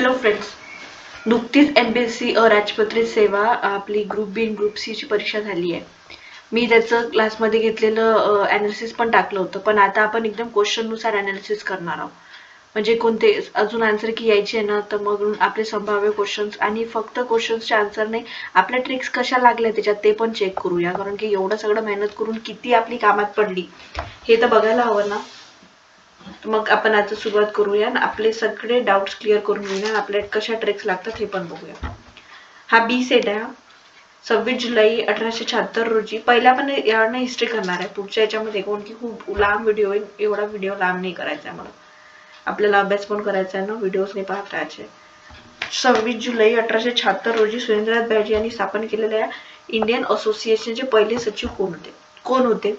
Hello friends, नुकतीच MPSC राजपत्रित सेवा आपली ग्रुप बी आणि ग्रुप सी ची परीक्षा झाली आहे. मी त्याचं क्लासमध्ये घेतलेलं ॲनालिसिस पण टाकलं होतं, पण आता आपण एकदम क्वेश्चननुसार ॲनालिसिस करणार आहोत. म्हणजे कोणते अजून आन्सर की यायचे आहे ना, तर मग आपले संभाव्य क्वेश्चन्स आणि फक्त क्वेश्चन्सचे आन्सर नाही, आपल्या ट्रिक्स कशा लागल्या त्याच्यात ते पण चेक करूया. कारण की एवढं सगळं मेहनत करून किती आपली कामात पडली हे तर बघायला हवं ना. मग आपण आता सुरुवात करूया आणि आपले सगळे डाऊट्स क्लिअर करून घेऊया. आपल्या कशा ट्रिक्स लागतात हे पण बघूया. हा बी सेट आहे. 26 जुलै 1876 रोजी. पहिला आपण यानं हिस्ट्री करणार आहे. पुढच्या याच्यामध्ये कोण की खूप लांब व्हिडिओ होईल. एवढा व्हिडिओ लांब नाही करायचा आहे मला. आपल्याला अभ्यास पण करायचा आहे ना, व्हिडिओज नाही पाहत राहायचे. 26 जुलै 1876 रोजी सुरेंद्रनाथ बॅनर्जी यांनी स्थापन केलेल्या इंडियन असोसिएशनचे पहिले सचिव कोण होते?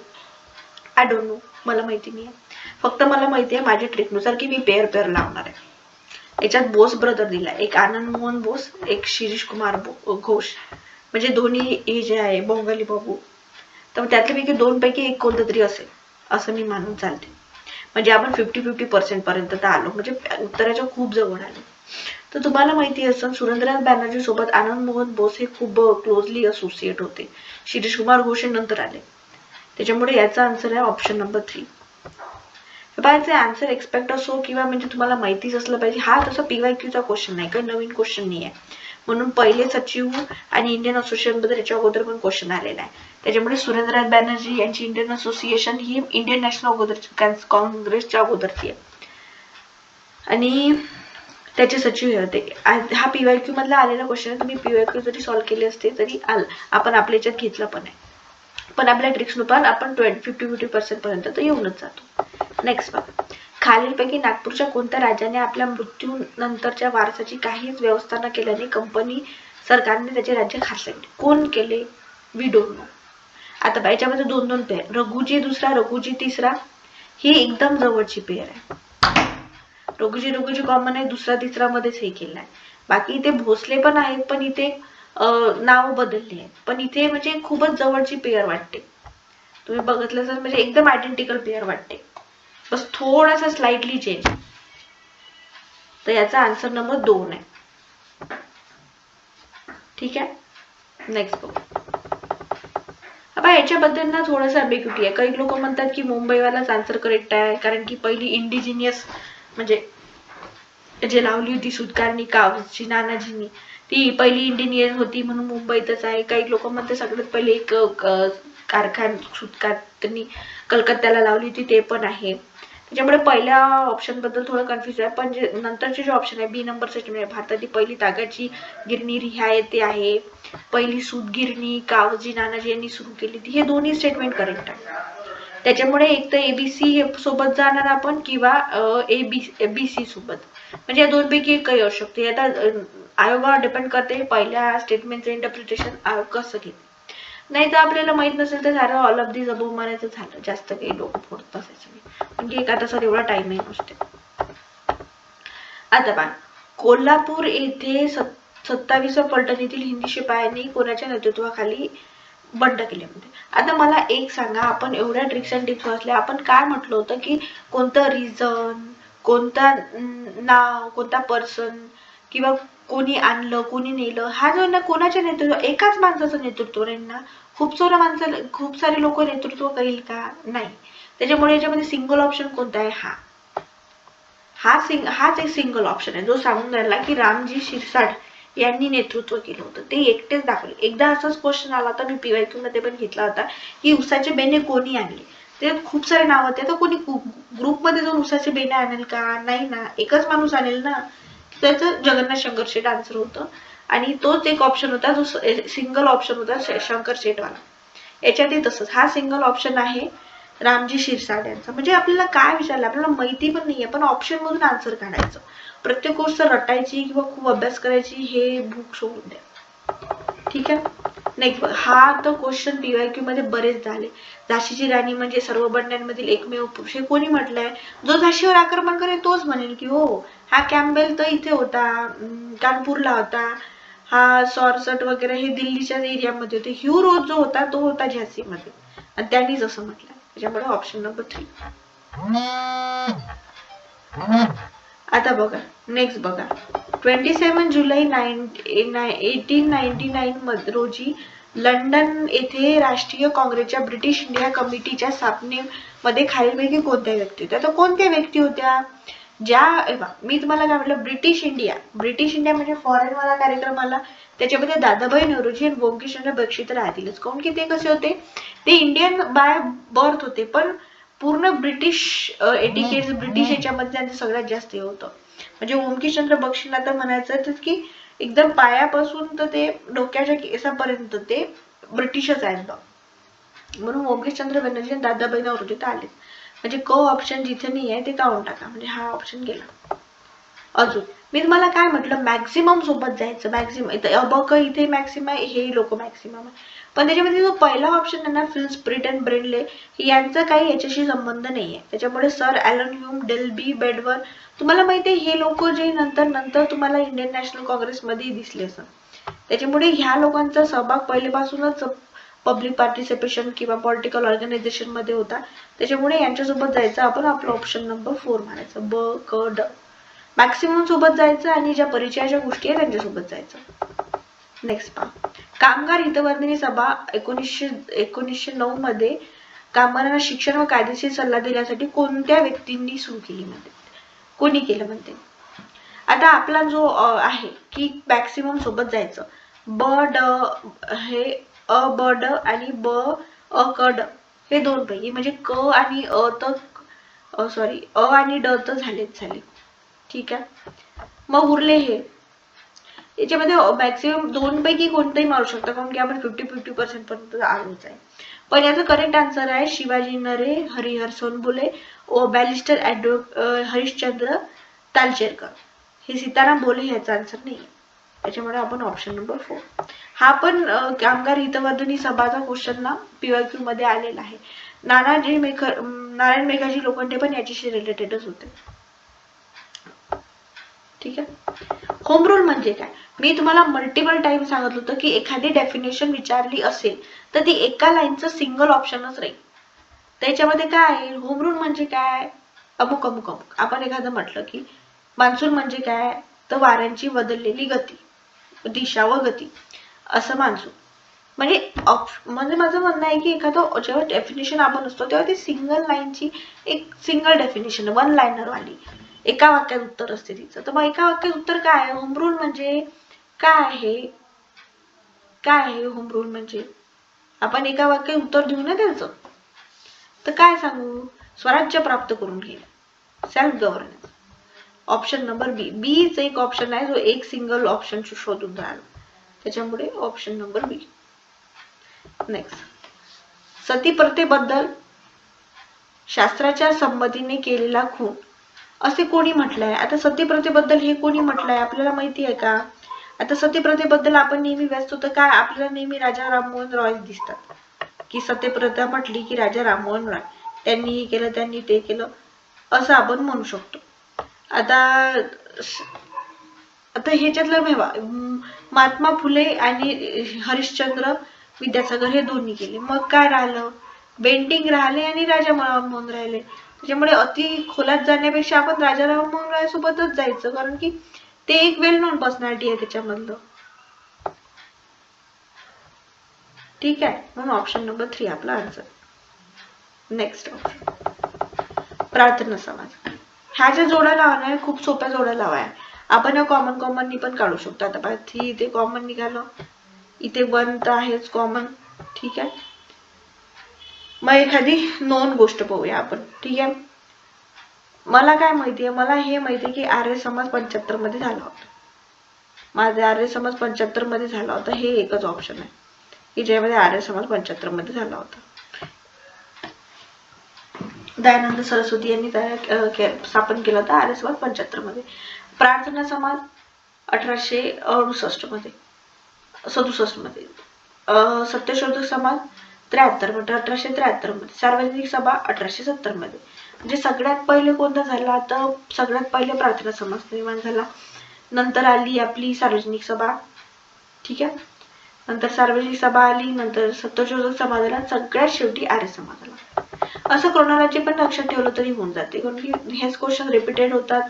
आय डोंट नो, मला माहिती नाही. फक्त मला माहिती आहे माझ्या ट्रिकनुसार की मी पेअर लावणार आहे. याच्यात बोस ब्रदर दिला, एक आनंद मोहन बोस, एक शिरीष कुमार घोष. म्हणजे दोन्ही हे जे आहे बंगाली बाबू, तर त्यातल्यापैकी दोन पैकी एक कोणतं तरी असेल असं मी मानून चालते. म्हणजे आपण 50-50% पर्यंत तर आलो, म्हणजे उत्तराच्या खूप जवळ आलो. तर तुम्हाला माहिती असेल सुरेंद्रनाथ बॅनर्जी सोबत आनंद मोहन बोस हे खूप क्लोजली असोसिएट होते. शिरीष कुमार घोष नंतर आले. त्याच्यामुळे याचा आन्सर आहे ऑप्शन नंबर 3. बायचे आन्सर एक्सपेक्ट असो किंवा म्हणजे तुम्हाला माहितीच असलं पाहिजे, हा तसा PYQचा क्वेश्चन नाही, काही नवीन क्वेश्चन नाही आहे. म्हणून पहिले सचिव आणि इंडियन असोसिएशन बद्दल याच्या अगोदर पण क्वेश्चन आलेला आहे. त्याच्यामुळे सुरेंद्रनाथ बॅनर्जी यांची इंडियन असोसिएशन ही इंडियन नॅशनल अगोदर काँग्रेसच्या अगोदरची आहे आणि त्याचे सचिव होते. हा PYQ मधला आलेला क्वेश्चन आहे. तुम्ही PYQ जरी सॉल्व्ह केले असते तरी आपण आपल्या याच्यात घेतलं पण आहे. पण आपल्या ट्रिक्सनुसार आपण 50-50% पर्यंत तर येऊनच जातो. नेक्स्ट बघा, खालीलपैकी नागपूरच्या कोणत्या राजाने आपल्या मृत्यूनंतरच्या वारसाची काहीच व्यवस्था न केल्याने कंपनी सरकारने त्याचे राज्य खासवले? कोण केले? We don't know. आता याच्यामध्ये दोन पेअर, रघुजी दुसरा, रघुजी तिसरा, ही एकदम जवळची पेअर आहे. रघुजी कॉमन आहे, दुसरा तिसरा मध्येच हे केलं आहे. बाकी इथे भोसले पण आहेत, पण इथे नाव बदलले आहेत. पण इथे म्हणजे खूपच जवळची पेअर वाटते. तुम्ही बघितलं तर म्हणजे एकदम आयडेंटिकल पेअर वाटते, बस थोडासा स्लाइटली चेंज. तर याचा आन्सर नंबर 2 आहे. ठीक आहे, नेक्स्ट बघू. आता याच्याबद्दल ना थोडंसं अँबिग्युटी आहे. काही लोक म्हणतात की मुंबईवालाच आन्सर करेक्ट आहे, कारण की पहिली इंडिजिनियस म्हणजे जे लावली होती सूतकारणी कावजी नानाजींनी, ती पहिली इंडियन होती म्हणून मुंबईतच आहे. काही लोक म्हणतात सगळ्यात पहिले एक सूतकारणी कलकत्त्याला लावली होती, ते पण आहे. त्याच्यामुळे पहिल्या ऑप्शन बद्दल थोडं कन्फ्युज आहे. पण जे नंतरचे जे ऑप्शन आहे बी नंबर स्टेटमेंट, भारतातील पहिली तागाची गिरणी रिहा येते आहे, पहिली सूतगिरणी कावजी नानाजी यांनी सुरू केली होती, हे दोन्ही स्टेटमेंट करेक्ट आहे. त्याच्यामुळे एक तर ABC सोबत जाणार आपण किंवा ABC सोबत, म्हणजे या दोनपैकी एक काही असू शकते. आता आयोगावर डिपेंड करते पहिल्या स्टेटमेंटचं इंटरप्रिटेशन आयोग कसं घेते. नाही तर आपल्याला माहित नसेल तर सारं ऑल ऑफ दिस अबोव्ह म्हणायचं झालं, जास्त काही डोकं फोडत नसायचं नाही, म्हणजे एका तासात एवढा टाइमही नसते. आता पहा, कोल्हापूर येथे 27व्या पलटणीतील हिंदी शिपायांनी कोणाच्या नेतृत्वाखाली बंड केले होते? आता मला एक सांगा, आपण एवढ्या ट्रिक्स अँड टिप्स वाचल्या, आपण काय म्हटलं होतं की कोणतं रिझन, कोणता नाव, कोणता पर्सन किंवा कोणी आणलं कोणी नेलं, हा जो ना कोणाच्या नेतृत्व, एकाच माणसाचं नेतृत्व राहील ना. खूप सारे लोक नेतृत्व करील का? नाही. त्याच्यामुळे याच्यामध्ये सिंगल ऑप्शन कोणता आहे? हाच एक सिंगल ऑप्शन आहे जो सांगून राहिला की रामजी शिरसाट यांनी नेतृत्व केलं होतं, ते एकटेच दाखवले. एकदा असाच क्वेश्चन आला होता, मी PYQ मध्ये पण घेतला होता, की उसाचे बेणे कोणी आणले. ते खूप सारे नाव होते, तर कोणी ग्रुपमध्ये जाऊन उसाचे बेणे आणेल का? नाही ना, एकच माणूस आणेल ना. त्याचं जगन्नाथ शंकर शेठ आन्सर होतं आणि तोच एक ऑप्शन होता जो सिंगल ऑप्शन होता शंकर शेठवाला. याच्यातही तसंच हा सिंगल ऑप्शन आहे रामजी शिरसाट यांचा. म्हणजे आपल्याला काय विचारलं, आपल्याला माहिती पण नाहीये, पण ऑप्शन मधून आन्सर काढायचं. प्रत्येक गोष्ट रटायची किंवा खूप अभ्यास करायची हे बुक सोडून द्या. ठीक आहे, नेक्स्ट. हा तर क्वेश्चन PYQ मध्ये बरेच झाले. झाशीची राणी म्हणजे सर्व बंड्यांमधील एकमेव पुरुष, हे कोणी म्हटलंय? जो झाशीवर आक्रमण करेल तोच म्हणेल की हो, हा कॅम्बेल तर इथे होता, कानपूरला होता, हा सॉरसट वगैरे हे दिल्लीच्या एरियामध्ये होते, ह्यू रोज जो होता तो होता झाशीमध्ये, आणि त्यांनीच असं म्हटलं. त्याच्यामुळे ऑप्शन नंबर 3. आता बघा, नेक्स्ट बघा, 27 जुलै 1899 रोजी लंडन येथे राष्ट्रीय काँग्रेसच्या ब्रिटिश इंडिया कमिटीच्या स्थापनेमध्ये खालीलपैकी कोणत्या व्यक्ती होत्या? तर कोणत्या व्यक्ती होत्या? मी तुम्हाला काय म्हटलं, ब्रिटिश इंडिया म्हणजे फॉरेन वाला कार्यक्रम आला, त्याच्यामध्ये दादाभाई नौरोजी आणि बंकिमचंद्र बक्षी तर राहतीलच. काऊन की ते कसे होते, ते इंडियन बाय बर्थ होते, पण पूर्ण ब्रिटिश एटिकेट्स ब्रिटिश याच्यामध्ये त्यांचं सगळ्यात जास्त हे होतं. म्हणजे बंकिमचंद्र बक्षींना तर म्हणायचं की एकदम पायापासून तर ते डोक्याच्या केसापर्यंत ते ब्रिटिशच आहेत. म्हणून बंकिमचंद्र बनर्जी आणि दादाभाई नौरोजी तर आले. म्हणजे क ऑप्शन जिथे नाही आहे ते काढून टाका, म्हणजे हा ऑप्शन गेला. अजून मी तुम्हाला काय म्हटलं, मॅक्सिमम सोबत जायचं. मॅक्सिमम इथे मॅक्सिमम आहे, हे लोक मॅक्सिमम आहे, पण त्याच्यामध्ये जो पहिला ऑप्शन आहे ना, फिल स्प्रिट अँड ब्रेनले, यांचा काही याच्याशी संबंध नाहीये. त्याच्यामुळे सर ॲलन ह्यूम, डेल्बी, बेडवर, तुम्हाला माहिती आहे हे लोक जे नंतर तुम्हाला इंडियन नॅशनल काँग्रेसमध्ये दिसले असं. त्याच्यामुळे ह्या लोकांचा सहभाग पहिलेपासूनच पब्लिक पार्टिसिपेशन किंवा पॉलिटिकल ऑर्गनायझेशन मध्ये होता. त्याच्यामुळे यांच्यासोबत जायचं आपण. आपलं ऑप्शन नंबर 4 मारायचं, ब क ड. मॅक्सिमम सोबत जायचं आणि ज्या परिचयाच्या गोष्टी आहेत त्यांच्यासोबत जायचं. नेक्स्ट पहा, कामगार हितवर्धिनी सभा 1909 मध्ये कामगारांना शिक्षण व कायदेशीर सल्ला देण्यासाठी कोणत्या व्यक्तींनी सुरू केली म्हणते, कोणी केलं म्हणते? आता आपला जो आहे की मॅक्सिमम सोबत जायचं, ब ड हे अ ब ड आणि ब अ क ड हे दोन पैकी, म्हणजे क आणि अ आणि ड तर झाले. ठीक आहे, मग उरले हे. याच्यामध्ये मॅक्सिमम दोन पैकी कोणतंही मारू शकता, कारण की आपण 50-50% पर्यंत आलोच आहे. पण याचं करेक्ट आन्सर आहे शिवाजी नरे, हरिहर सोनबुले व बॅरिस्टर हरिश्चंद्र तालचेरकर. हे सीताराम बोले ह्याचा आन्सर नाही. त्याच्यामुळे आपण ऑप्शन नंबर 4. हा पण कामगार हितवर्धिनी सभाचा क्वेश्चन ना PYQ मध्ये आलेला आहे. नारायण मेघाजी लोखंडे पण याच्याशी रिलेटेडच होते. ठीक आहे. होम रूल म्हणजे काय? मी तुम्हाला मल्टिपल टाइम सांगितलं होतं की एखादी डेफिनेशन विचारली असेल तर ती एका लाईनचं सिंगल ऑप्शनच राहील. त्याच्यामध्ये काय आहे, होम रूल म्हणजे काय, अमुक. आपण एखादं म्हटलं की मान्सून म्हणजे काय, तर वाऱ्यांची बदललेली गती, दिशा व गती, असं मान्सून. म्हणजे माझं म्हणणं आहे की एखादं जेव्हा डेफिनेशन आपण असतो तेव्हा ती सिंगल लाईनची एक सिंगल डेफिनेशन, वन लाईनर वाली, एका वाक्यात उत्तर असते तिचं. तर मग एका वाक्यात उत्तर काय आहे? होम रूल म्हणजे काय आहे? होम रूल म्हणजे आपण एका वाक्यात उत्तर देऊ ना त्याचं, तर काय सांगू? स्वराज्य प्राप्त करून घे, self governance. Option number beach एक ऑप्शन आहे जो एक सिंगल ऑप्शन शोधून राहिला, त्याच्यामुळे ऑप्शन नंबर बी. नेक्स्ट, सती प्रथेबद्दल शास्त्राच्या संमतीने केलेला खून असे कोणी म्हटलंय? आता सती प्रथेबद्दल हे कोणी म्हटलंय आपल्याला माहिती आहे का? आता सती प्रथेबद्दल आपण नेहमी व्यस्त होतं काय, आपल्याला नेहमी राजा राममोहन रॉय दिसतात की सती प्रथा म्हटली की राजा राममोहन रॉय त्यांनी हे केलं, त्यांनी ते केलं, असं आपण म्हणू शकतो. आता ह्याच्यातलं महात्मा फुले आणि हरिश्चंद्र विद्यासागर हे दोन्ही केले. मग काय राहिलं, बेंटिंग राहिले आणि राजा राममोहन राहिले. त्याच्यामुळे अति खोलात जाण्यापेक्षा आपण राजा राममोहन राय सोबतच जायचं, कारण की ते एक वेल नोन पर्सनॅलिटी आहे त्याच्यामधलं. ठीक आहे, म्हणून ऑप्शन नंबर 3 आपला आन्सर. नेक्स्ट ऑप्शन, प्रार्थना समाज. ह्या ज्या जोड्या लावण्या खूप सोप्या जोड्या लावाय, आपण कॉमननी पण काढू शकतो. आता बघा 3 इथे कॉमन निघालं, इथे 1 तर आहेच कॉमन. ठीक आहे, मग एखादी नोन गोष्ट पाहूया आपण. ठीक आहे, मला काय माहितीये, मला हे माहितीये की आर्य समाज 75 मध्ये झाला होता. माझा आर्य समाज 75 मध्ये झाला होता, हे एकच ऑप्शन आहे की ज्यामध्ये आर्य समाज 75 मध्ये झाला होता. दयानंद सरस्वती यांनी स्थापन केला होता आर्य समाज 75 मध्ये. प्रार्थना समाज 1867 मध्ये, 67 मध्ये. सत्यशोधक समाज 1873 मध्ये. सार्वजनिक सभा 1870 मध्ये. म्हणजे सगळ्यात पहिले कोणता झाला, तर सगळ्यात पहिले प्रार्थना समाज निर्माण झाला, नंतर आली आपली सार्वजनिक सभा. ठीक आहे, नंतर सार्वजनिक सभा आली, नंतर सत्यशोधक समाज आला, सगळ्यात शेवटी आर्य समाज आला. असं क्रोनॉलॉजी पण लक्षात ठेवलं तरी होऊन जाते, कारण की हेच क्वेश्चन रिपीटेड होतात.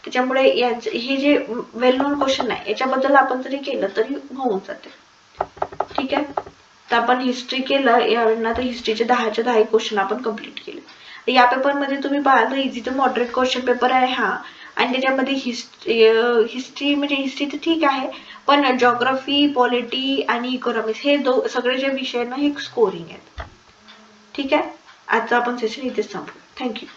त्याच्यामुळे हे जे वेल नोन क्वेश्चन आहे याच्याबद्दल आपण जरी केलं तरी होऊन जाते. ठीक आहे, तर आपण हिस्ट्री केलं यावेळेला, तर हिस्ट्रीचे 10च्या 10 क्वेश्चन आपण कम्प्लीट केले. या पेपरमध्ये तुम्ही पाहाल तर easy to moderate question paper आहे हा, आणि त्याच्यामध्ये हिस्ट्री म्हणजे हिस्ट्री तर ठीक आहे, पण जॉग्राफी, पॉलिटी आणि इकॉनॉमिक्स हे सगळे जे विषय ना हे स्कोरिंग आहेत. ठीक आहे, आजचं आपण सेशन इथेच संपू. थँक्यू.